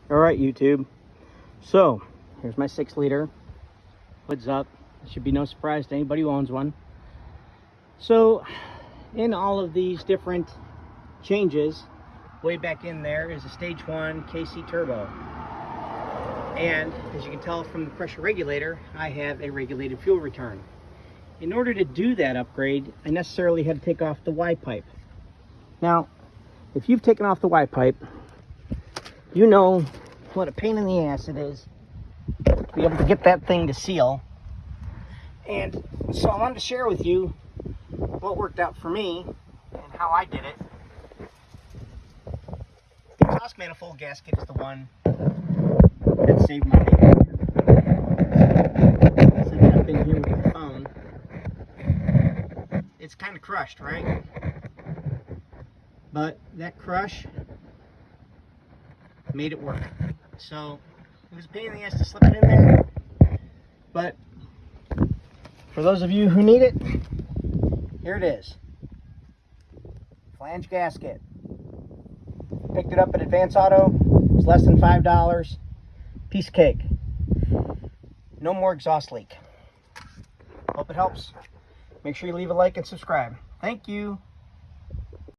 All right, YouTube. So here's my 6-liter. Hood's up. It should be no surprise to anybody who owns one. So in all of these different changes, way back in there is a stage 1 KC turbo. And as you can tell from the pressure regulator, I have a regulated fuel return. In order to do that upgrade, I necessarily had to take off the Y pipe. Now, if you've taken off the Y pipe, you know what a pain in the ass it is to be able to get that thing to seal. And so I wanted to share with you what worked out for me and how I did it. The exhaust manifold gasket is the one that saved my day. Set it up in here with my phone. It's kind of crushed, right? But that crush made it work. So it was a pain in the ass to slip it in there, but for those of you who need it, here it is. Flange gasket. Picked it up at Advance Auto. It was less than $5. Piece of cake. No more exhaust leak. Hope it helps. Make sure you leave a like and subscribe. Thank you.